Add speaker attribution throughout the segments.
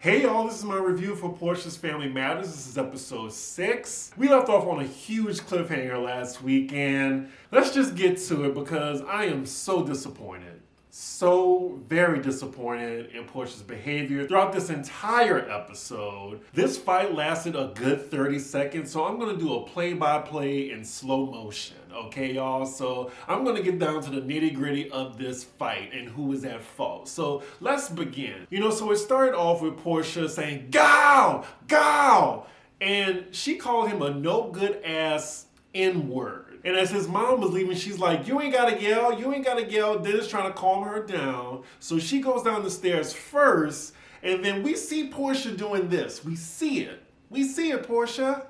Speaker 1: Hey y'all, this is my review for Porsha's Family Matters. This is episode 6. We left off on a huge cliffhanger last week, and let's just get to it because I am so disappointed. So very disappointed in Porsha's behavior throughout this entire episode. This fight lasted a good 30 seconds, so I'm going to do a play-by-play in slow motion, okay y'all? So I'm going to get down to the nitty-gritty of this fight and who is at fault. So let's begin. So it started off with Porsha saying, "Gow! Gow!" And she called him a no-good-ass N-word. And as his mom was leaving, she's like, "You ain't gotta yell, you ain't gotta yell." Dennis trying to calm her down. So she goes down the stairs first, and then we see Porsha doing this. We see it, Porsha.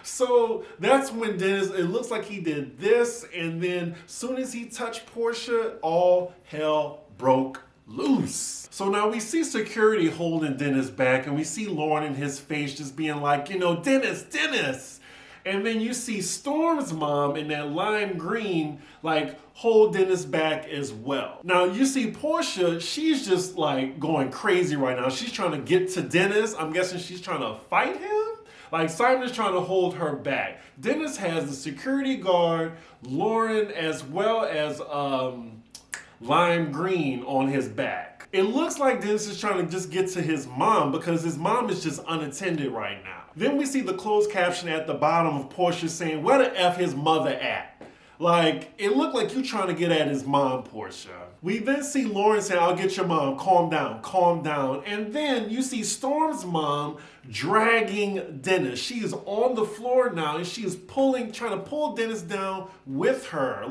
Speaker 1: So that's when Dennis, it looks like he did this, and then soon as he touched Porsha, all hell broke loose. So now we see security holding Dennis back, and we see Lauren in his face just being like, Dennis. And then you see Storm's mom in that lime green, hold Dennis back as well. Now you see Porsha, she's just going crazy right now. She's trying to get to Dennis. I'm guessing she's trying to fight him. Simon is trying to hold her back. Dennis has the security guard, Lauren, as well as lime green on his back. It looks like Dennis is trying to just get to his mom because his mom is just unattended right now. Then we see the closed caption at the bottom of Porsha saying, "Where the F his mother at?" It looked like you trying to get at his mom, Porsha. We then see Lauren saying, "I'll get your mom, calm down." And then you see Storm's mom dragging Dennis. She is on the floor now and she is trying to pull Dennis down with her.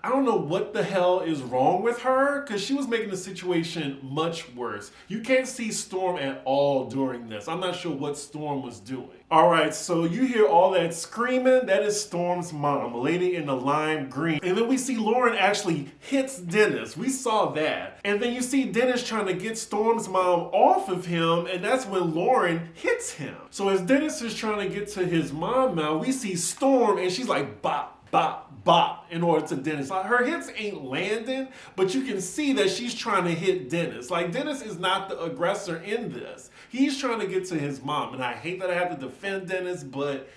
Speaker 1: I don't know what the hell is wrong with her because she was making the situation much worse. You can't see Storm at all during this. I'm not sure what Storm was doing. All right, so you hear all that screaming. That is Storm's mom, a lady in the lime green. And then we see Lauren actually hits Dennis. We saw that. And then you see Dennis trying to get Storm's mom off of him, and that's when Lauren hits him. So as Dennis is trying to get to his mom now, we see Storm, and she's like, bop, bop, bop, in order to Dennis. Her hits ain't landing, but you can see that she's trying to hit Dennis. Dennis is not the aggressor in this. He's trying to get to his mom, and I hate that I have to defend Dennis, but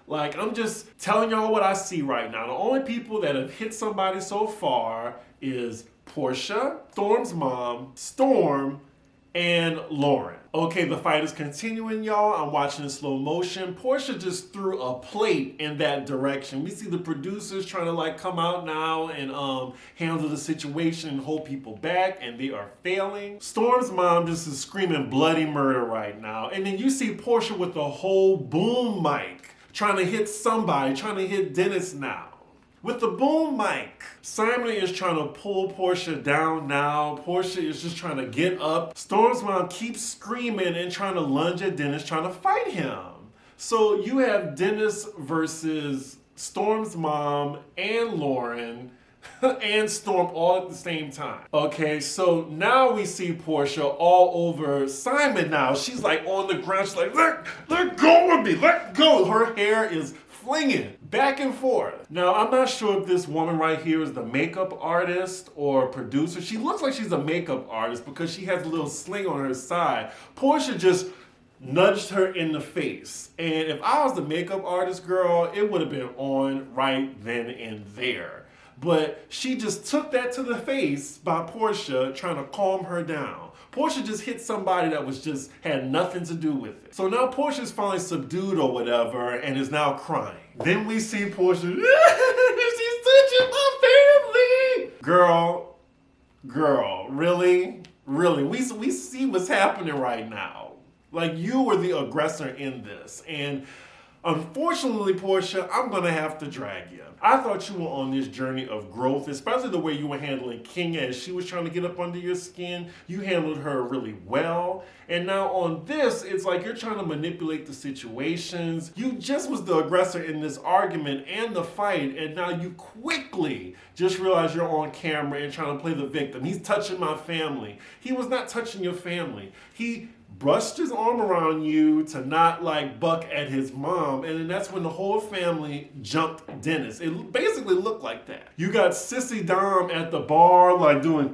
Speaker 1: I'm just telling y'all what I see right now. The only people that have hit somebody so far is Porsha, Storm's mom, Storm, and Lauren. Okay, the fight is continuing, y'all. I'm watching in slow motion. Porsha just threw a plate in that direction. We see the producers trying to come out now and handle the situation and hold people back, and they are failing. Storm's mom just is screaming bloody murder right now. And then you see Porsha with the whole boom mic trying to hit somebody, trying to hit Dennis now. With the boom mic. Simon is trying to pull Porsha down now. Porsha is just trying to get up. Storm's mom keeps screaming and trying to lunge at Dennis, trying to fight him. So you have Dennis versus Storm's mom and Lauren and Storm all at the same time. Okay, so now we see Porsha all over Simon now. She's on the ground. She's like, let go of me, let go. Her hair is flinging back and forth. Now, I'm not sure if this woman right here is the makeup artist or producer. She looks like she's a makeup artist because she has a little sling on her side. Porsha just nudged her in the face. And if I was the makeup artist, girl, it would have been on right then and there. But she just took that to the face by Porsha trying to calm her down. Porsha just hit somebody that had nothing to do with it. So now Porsha's finally subdued or whatever and is now crying. Then we see Porsha, she's touching my family. Girl, really? We see what's happening right now. You were the aggressor in this. And unfortunately, Porsha, I'm gonna have to drag you. I thought you were on this journey of growth, especially the way you were handling Kenya as she was trying to get up under your skin. You handled her really well. And now on this, it's you're trying to manipulate the situations. You just was the aggressor in this argument and the fight, and now you quickly just realize you're on camera and trying to play the victim. He's touching my family. He was not touching your family. He brushed his arm around you to not buck at his mom, and then that's when the whole family jumped Dennis. It basically looked like that. You got Sissy Dom at the bar doing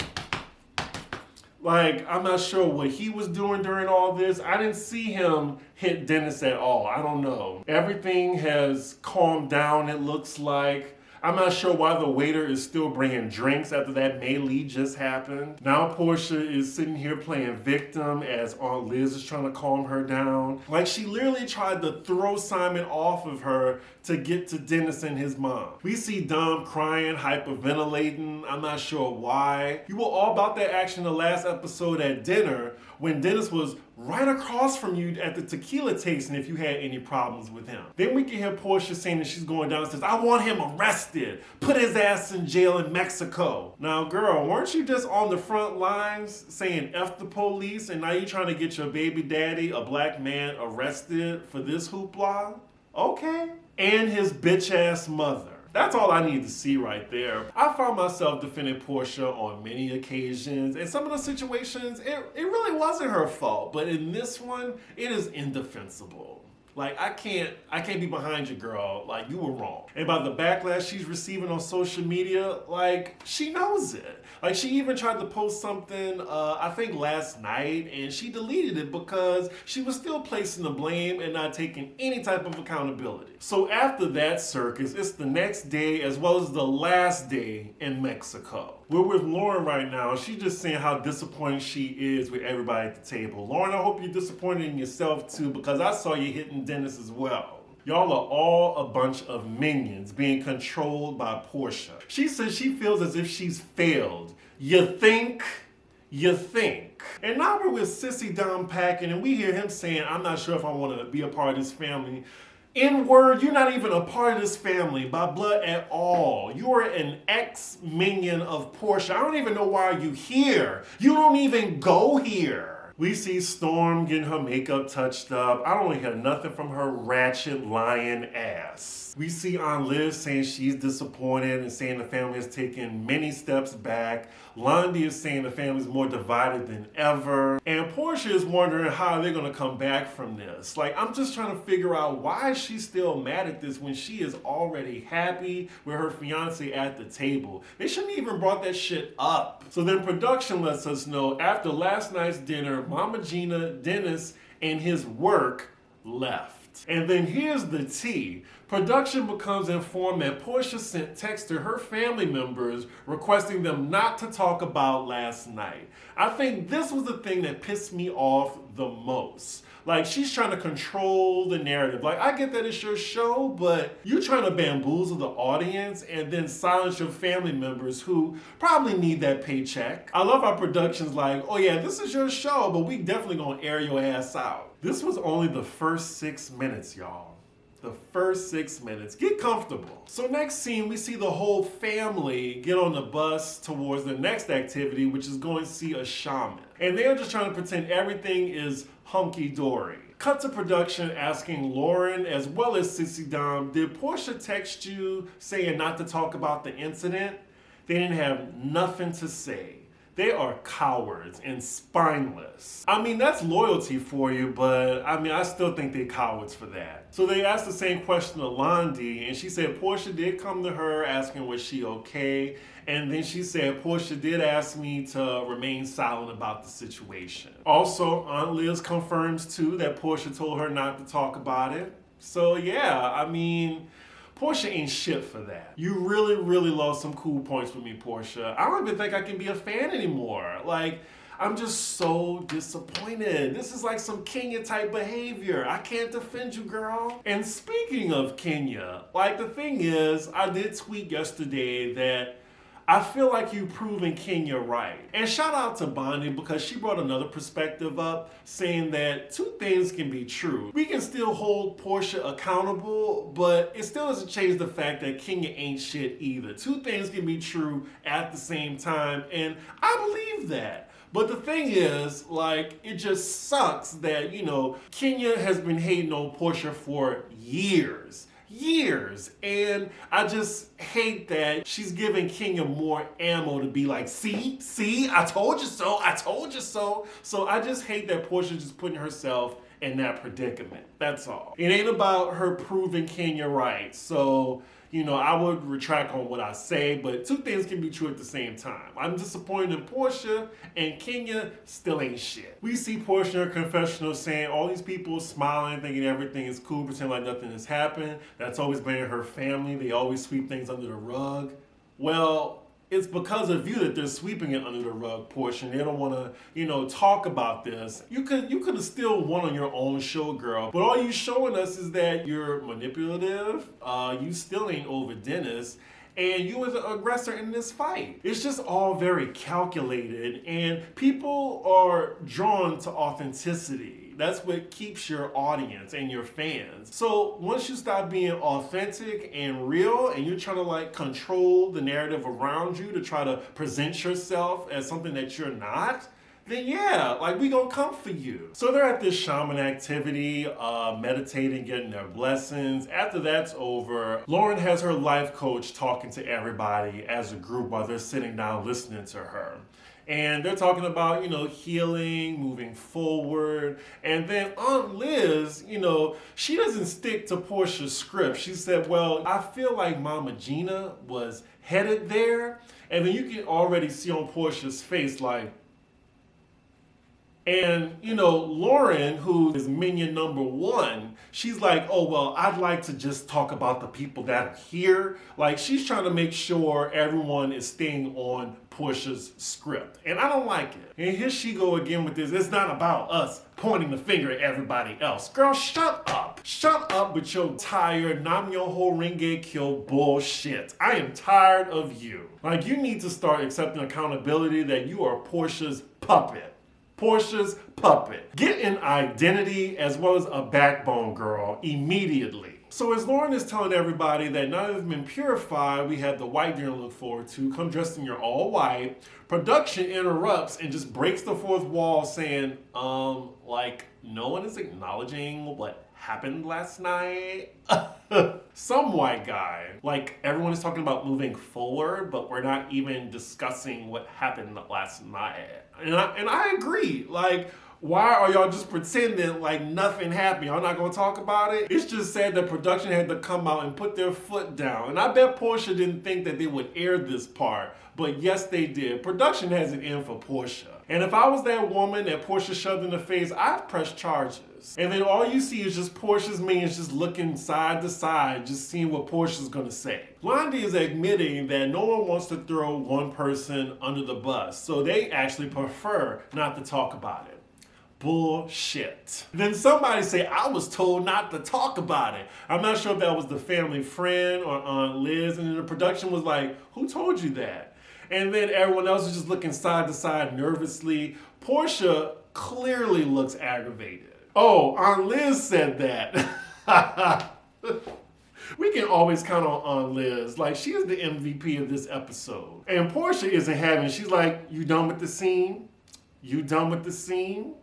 Speaker 1: Like, I'm not sure what he was doing during all this. I didn't see him hit Dennis at all. I don't know. Everything has calmed down, it looks like. I'm not sure why the waiter is still bringing drinks after that melee just happened. Now Porsha is sitting here playing victim as Aunt Liz is trying to calm her down. Like, she literally tried to throw Simon off of her to get to Dennis and his mom. We see Dom crying, hyperventilating. I'm not sure why. You were all about that action the last episode at dinner when Dennis was right across from you at the tequila tasting if you had any problems with him. Then we can hear Porsha saying that she's going downstairs. I want him arrested. Put his ass in jail in Mexico. Now, girl, weren't you just on the front lines saying F the police, and now you're trying to get your baby daddy, a black man, arrested for this hoopla? Okay. And his bitch ass mother. That's all I need to see right there. I found myself defending Porsha on many occasions. In some of the situations, it really wasn't her fault. But in this one, it is indefensible. Like, I can't be behind you, girl. Like, you were wrong. And by the backlash she's receiving on social media, like, she knows it. Like, she even tried to post something, I think last night, and she deleted it because she was still placing the blame and not taking any type of accountability. So after that circus, it's the next day as well as the last day in Mexico. We're with Lauren right now. She's just saying how disappointed she is with everybody at the table. Lauren, I hope you're disappointed in yourself too, because I saw you hitting Dennis as well. Y'all are all a bunch of minions being controlled by Porsha. She says she feels as if she's failed. You think? You think. And now we're with Sissy Dom packing, and we hear him saying, I'm not sure if I want to be a part of this family. In word, you're not even a part of this family by blood at all. You are an ex-minion of Porsha. I don't even know why you're here. You don't even go here. We see Storm getting her makeup touched up. I don't want to hear nothing from her ratchet lion ass. We see Aunt Liz saying she's disappointed and saying the family has taken many steps back. Londi is saying the family is more divided than ever. And Porsha is wondering how they're going to come back from this. Like, I'm just trying to figure out why she's still mad at this when she is already happy with her fiance at the table. They shouldn't even brought that shit up. So then production lets us know after last night's dinner, Mama Gina, Dennis, and his work left. And then here's the tea. Production becomes informed that Porsha sent texts to her family members requesting them not to talk about last night. I think this was the thing that pissed me off the most. Like, she's trying to control the narrative. Like, I get that it's your show, but you're trying to bamboozle the audience and then silence your family members who probably need that paycheck. I love how production's like, oh yeah, this is your show, but we definitely gonna air your ass out. This was only the first 6 minutes, y'all. The first 6 minutes. Get comfortable. So next scene, we see the whole family get on the bus towards the next activity, which is going to see a shaman. And they're just trying to pretend everything is hunky-dory. Cut to production asking Lauren as well as Sissy Dom, did Porsha text you saying not to talk about the incident? They didn't have nothing to say. They are cowards and spineless. I mean, that's loyalty for you, but I mean, I still think they're cowards for that. So they asked the same question to Londi, and she said Porsha did come to her asking was she okay, and then she said Porsha did ask me to remain silent about the situation. Also, Aunt Liz confirms too that Porsha told her not to talk about it. So yeah, I mean, Porsha ain't shit for that. You really, really lost some cool points with me, Porsha. I don't even think I can be a fan anymore. Like, I'm just so disappointed. This is like some Kenya type behavior. I can't defend you, girl. And speaking of Kenya, like the thing is, I did tweet yesterday that I feel like you've proven Kenya right. And shout out to Bonnie because she brought another perspective up saying that two things can be true. We can still hold Porsha accountable, but it still doesn't change the fact that Kenya ain't shit either. Two things can be true at the same time, and I believe that. But the thing is, like, it just sucks that, you know, Kenya has been hating on Porsha for years. And I just hate that she's giving Kenya more ammo to be like, see, I told you so. So I just hate that Porsha's just putting herself in that predicament. That's all. It ain't about her proving Kenya right. So I would retract on what I say, but two things can be true at the same time. I'm disappointed in Porsha, and Kenya still ain't shit. We see Porsha in her confessional saying all these people smiling, thinking everything is cool, pretend like nothing has happened. That's always been in her family. They always sweep things under the rug. Well, it's because of you that they're sweeping it under the rug, Porsha, and they don't want to, talk about this. You could have still won on your own show, girl. But all you showing us is that you're manipulative. You still ain't over Dennis. And you was an aggressor in this fight. It's just all very calculated, and people are drawn to authenticity. That's what keeps your audience and your fans. So once you stop being authentic and real, and you're trying to control the narrative around you to try to present yourself as something that you're not, then yeah, we gonna come for you. So they're at this shaman activity, meditating, getting their blessings. After that's over, Lauren has her life coach talking to everybody as a group while they're sitting down listening to her. And they're talking about, healing, moving forward. And then Aunt Liz, she doesn't stick to Porsha's script. She said, well, I feel like Mama Gina was headed there. And then you can already see on Porsha's face, and, Lauren, who is minion number one, she's like, oh, well, I'd like to just talk about the people that are here. She's trying to make sure everyone is staying on Porsha's script. And I don't like it. And here she go again with this. It's not about us pointing the finger at everybody else. Girl, shut up. Shut up with your tired Nam Myoho Renge Kyo bullshit. I am tired of you. You need to start accepting accountability that you are Porsha's puppet. Porsha's puppet. Get an identity as well as a backbone, girl, immediately. So as Lauren is telling everybody that now that they've been purified, we have the white dinner to look forward to, come dressed in your all white, production interrupts and just breaks the fourth wall saying, no one is acknowledging what happened last night. Some white guy. Everyone is talking about moving forward, but we're not even discussing what happened last night. And I agree. Why are y'all just pretending like nothing happened? Y'all not gonna talk about it? It's just sad that production had to come out and put their foot down. And I bet Porsha didn't think that they would air this part, but yes, they did. Production has it in for Porsha. And if I was that woman that Porsha shoved in the face, I'd press charges. And then all you see is just Porsha's minions just looking side to side, just seeing what Porsha's gonna say. Blondie is admitting that no one wants to throw one person under the bus, so they actually prefer not to talk about it. Bullshit. Then somebody say, I was told not to talk about it. I'm not sure if that was the family friend or Aunt Liz, and then the production was like, who told you that? And then everyone else is just looking side to side nervously. Porsha clearly looks aggravated. Oh, Aunt Liz said that. We can always count on Aunt Liz. She is the MVP of this episode. And Porsha isn't having, she's like, you done with the scene? You done with the scene?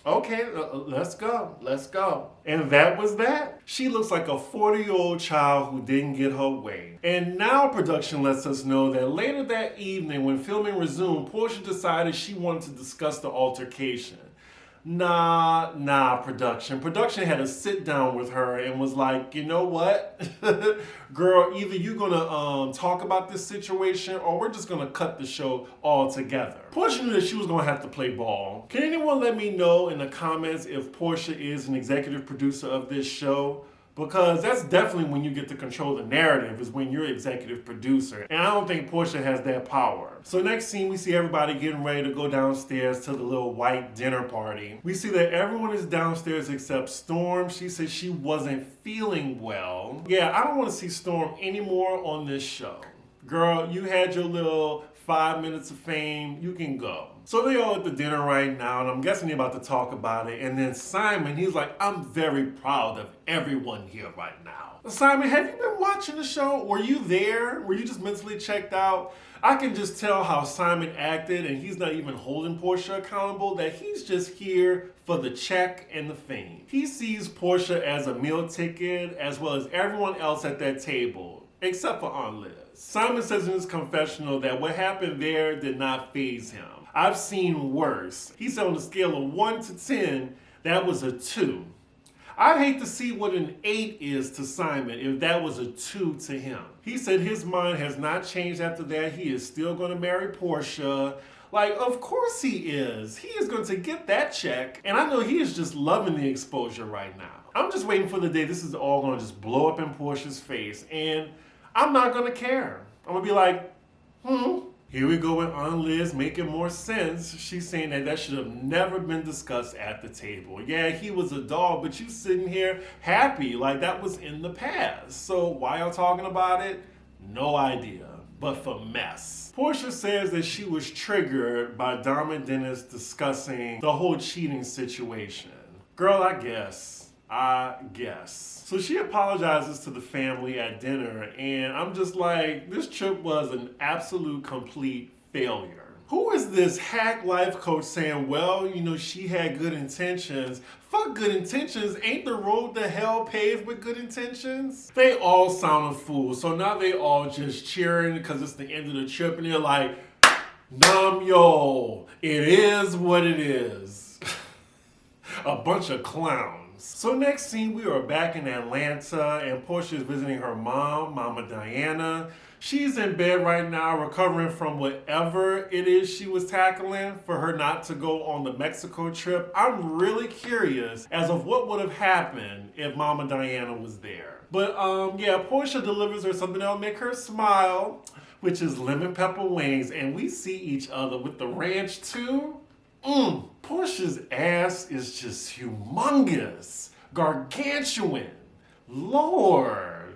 Speaker 1: Okay, let's go. And that was that. She looks like a 40-year-old child who didn't get her way. And now production lets us know that later that evening when filming resumed, Porsha decided she wanted to discuss the altercation. Nah, production. Production had to sit down with her and was like, you know what? Girl, either you're gonna talk about this situation or we're just gonna cut the show altogether. Porsha knew that she was gonna have to play ball. Can anyone let me know in the comments if Porsha is an executive producer of this show? Because that's definitely when you get to control the narrative, is when you're executive producer. And I don't think Porsha has that power. So next scene, we see everybody getting ready to go downstairs to the little white dinner party. We see that everyone is downstairs except Storm. She said she wasn't feeling well. Yeah, I don't want to see Storm anymore on this show. Girl, you had your little 5 minutes of fame. You can go. So they all at the dinner right now, and I'm guessing they're about to talk about it. And then Simon, he's like, I'm very proud of everyone here right now. Simon, have you been watching the show? Were you there? Were you just mentally checked out? I can just tell how Simon acted, and he's not even holding Porsha accountable, that he's just here for the check and the fame. He sees Porsha as a meal ticket, as well as everyone else at that table, except for Aunt Liz. Simon says in his confessional that what happened there did not faze him. I've seen worse. He said on a scale of 1 to 10, that was a 2. I'd hate to see what an 8 is to Simon if that was a 2 to him. He said his mind has not changed after that. He is still going to marry Porsha. Like, of course he is. He is going to get that check. And I know he is just loving the exposure right now. I'm just waiting for the day this is all going to just blow up in Porsha's face. And I'm not going to care. I'm going to be like, Here we go with Aunt Liz making more sense. She's saying that should have never been discussed at the table. Yeah, he was a dog, but you sitting here happy like that was in the past. So why y'all talking about it? No idea, but for mess. Porsha says that she was triggered by Dom and Dennis discussing the whole cheating situation. Girl, I guess. So she apologizes to the family at dinner, and I'm just like, this trip was an absolute complete failure. Who is this hack life coach saying, well, she had good intentions? Fuck good intentions. Ain't the road to hell paved with good intentions? They all sound a fool. So now they all just cheering because it's the end of the trip, and they're like, yo, it is what it is. A bunch of clowns. So next scene, we are back in Atlanta, and Porsha is visiting her mom, Mama Diana. She's in bed right now, recovering from whatever it is she was tackling for her not to go on the Mexico trip. I'm really curious as of what would have happened if Mama Diana was there. But Porsha delivers her something that'll make her smile, which is lemon pepper wings, and we see each other with the ranch too. Porsha's ass is just humongous, gargantuan. Lord.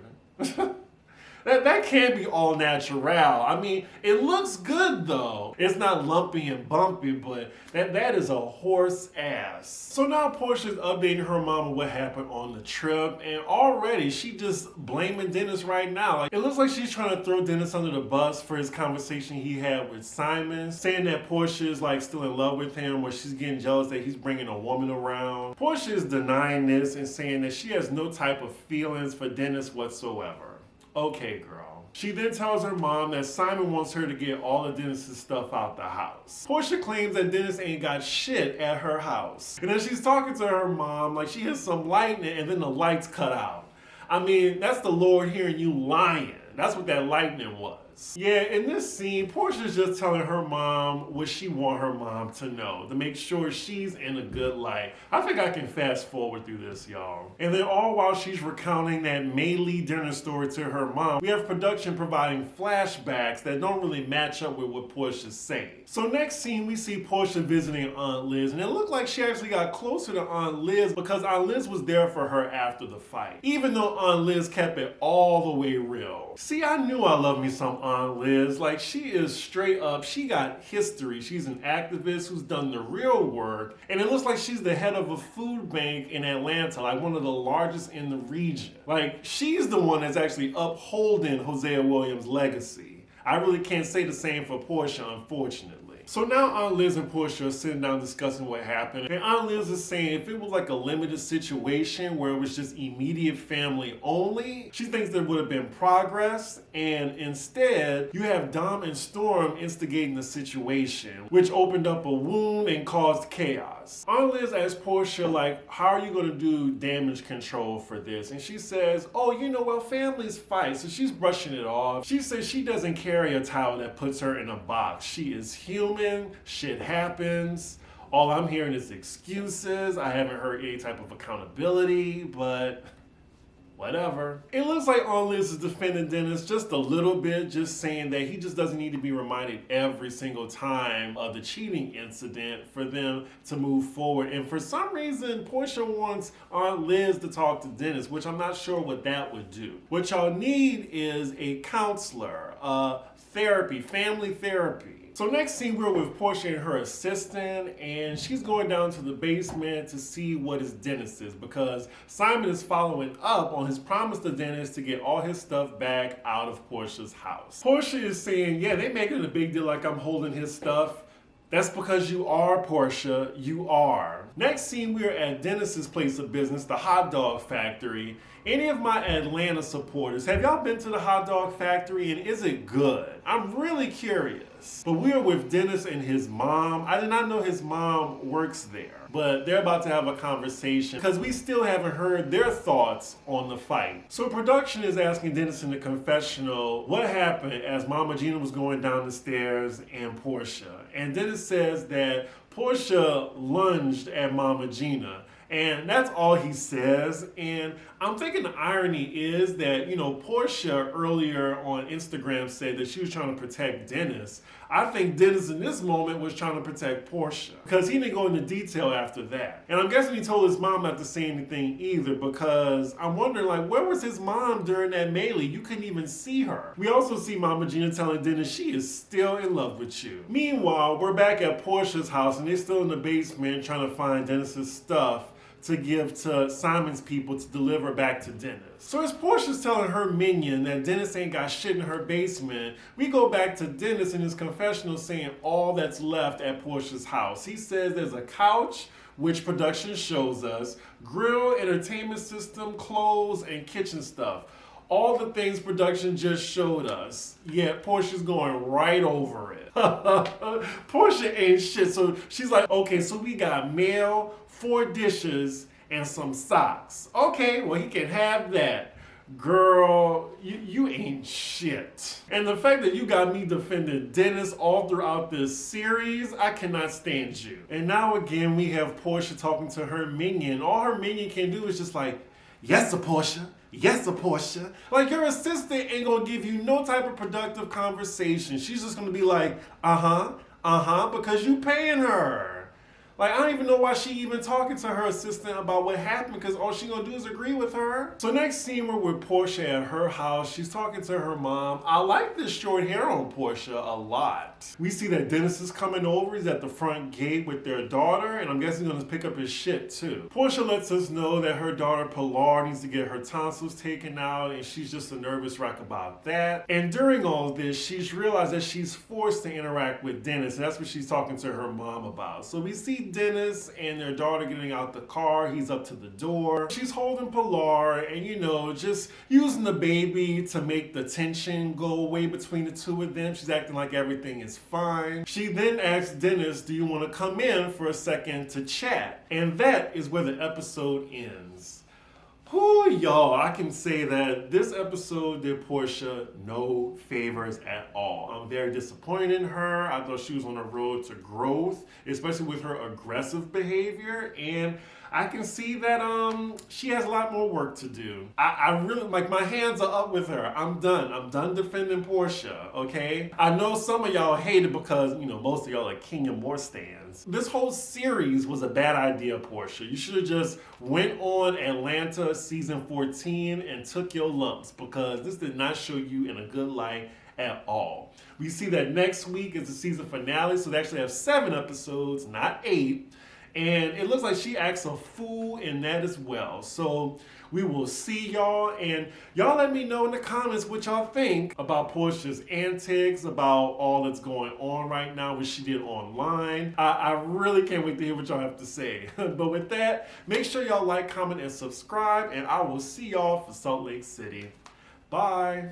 Speaker 1: That can't be all natural. I mean, it looks good though. It's not lumpy and bumpy, but that is a horse ass. So now Porsha's updating her mom on what happened on the trip, and already she just blaming Dennis right now. Like, it looks like she's trying to throw Dennis under the bus for his conversation he had with Simon, saying that Porsha is like still in love with him, or she's getting jealous that he's bringing a woman around. Porsha is denying this and saying that she has no type of feelings for Dennis whatsoever. Okay, girl. She then tells her mom that Simon wants her to get all of Dennis's stuff out the house. Porsha claims that Dennis ain't got shit at her house. And then she's talking to her mom like she has some lightning and then the lights cut out. I mean, that's the Lord hearing you lying. That's what that lightning was. Yeah, in this scene, Porsha's just telling her mom what she want her mom to know to make sure she's in a good light. I think I can fast forward through this, y'all. And then all while she's recounting that Maylee dinner story to her mom, we have production providing flashbacks that don't really match up with what Porsha's saying. So next scene, we see Porsha visiting Aunt Liz, and it looked like she actually got closer to Aunt Liz because Aunt Liz was there for her after the fight, even though Aunt Liz kept it all the way real. See, I knew I love me some Aunt Liz. Like, she is straight up, she got history. She's an activist who's done the real work, and it looks like she's the head of a food bank in Atlanta, like one of the largest in the region. Like, she's the one that's actually upholding Hosea Williams' legacy. I really can't say the same for Porsha, unfortunately. So now Aunt Liz and Porsha are sitting down discussing what happened. And Aunt Liz is saying if it was like a limited situation where it was just immediate family only, she thinks there would have been progress. And instead, you have Dom and Storm instigating the situation, which opened up a wound and caused chaos. Aunt Liz asks Porsha, like, how are you going to do damage control for this? And she says, oh, families fight. So she's brushing it off. She says she doesn't carry a towel that puts her in a box. She is human. Shit happens. All I'm hearing is excuses. I haven't heard any type of accountability, but whatever. It looks like Aunt Liz is defending Dennis just a little bit, just saying that he just doesn't need to be reminded every single time of the cheating incident for them to move forward. And for some reason, Porsha wants Aunt Liz to talk to Dennis, which I'm not sure what that would do. What y'all need is a counselor, therapy, family therapy. So next scene, we're with Porsha and her assistant, and she's going down to the basement to see what is Dennis's because Simon is following up on his promise to Dennis to get all his stuff back out of Porsha's house. Porsha is saying, yeah, they making a big deal like I'm holding his stuff. That's because you are, Porsha. You are. Next scene, we are at Dennis's place of business, the hot dog factory. Any of my Atlanta supporters, have y'all been to the hot dog factory and is it good? I'm really curious. Dennis. But we are with Dennis and his mom. I did not know his mom works there, but they're about to have a conversation because we still haven't heard their thoughts on the fight. So production is asking Dennis in the confessional what happened as Mama Gina was going down the stairs and Porsha. And Dennis says that Porsha lunged at Mama Gina. And that's all he says. And I'm thinking the irony is that, Porsha earlier on Instagram said that she was trying to protect Dennis. I think Dennis in this moment was trying to protect Porsha because he didn't go into detail after that. And I'm guessing he told his mom not to say anything either because I'm wondering, where was his mom during that melee? You couldn't even see her. We also see Mama Gina telling Dennis she is still in love with you. Meanwhile, we're back at Porsha's house and they're still in the basement trying to find Dennis's stuff to give to Simon's people to deliver back to Dennis. So as Porsha's telling her minion that Dennis ain't got shit in her basement, we go back to Dennis in his confessional saying all that's left at Porsha's house. He says there's a couch, which production shows us, grill, entertainment system, clothes, and kitchen stuff. All the things production just showed us, yet Porsha's going right over it. Porsha ain't shit, so she's like, okay, so we got mail, 4 dishes, and some socks. Okay, well, he can have that. Girl, you ain't shit. And the fact that you got me defending Dennis all throughout this series, I cannot stand you. And now again, we have Porsha talking to her minion. All her minion can do is just yes, Porsha. Yes, Porsha. Your assistant ain't gonna give you no type of productive conversation. She's just gonna be because you paying her. I don't even know why she even talking to her assistant about what happened because all she gonna do is agree with her. So next scene we're with Porsha at her house. She's talking to her mom. I like this short hair on Porsha a lot. We see that Dennis is coming over. He's at the front gate with their daughter and I'm guessing he's gonna pick up his shit too. Porsha lets us know that her daughter Pilar needs to get her tonsils taken out and she's just a nervous wreck about that. And during all this, she's realized that she's forced to interact with Dennis and that's what she's talking to her mom about. So we see Dennis and their daughter getting out the car. He's up to the door. She's holding Pilar and, just using the baby to make the tension go away between the two of them. She's acting like everything is fine. She then asks Dennis, do you want to come in for a second to chat? And that is where the episode ends. Whew, y'all, I can say that this episode did Porsha no favors at all. I'm very disappointed in her. I thought she was on a road to growth, especially with her aggressive behavior. And I can see that she has a lot more work to do. I really, my hands are up with her. I'm done defending Porsha, okay? I know some of y'all hate it because, most of y'all are King and More stans. This whole series was a bad idea, Porsha. You should have just went on Atlanta season 14 and took your lumps because this did not show you in a good light at all. We see that next week is the season finale, so they actually have 7 episodes, not 8. And it looks like she acts a fool in that as well. So we will see y'all. And y'all let me know in the comments what y'all think about Porsha's antics, about all that's going on right now, what she did online. I really can't wait to hear what y'all have to say. But with that, make sure y'all like, comment, and subscribe. And I will see y'all for Salt Lake City. Bye.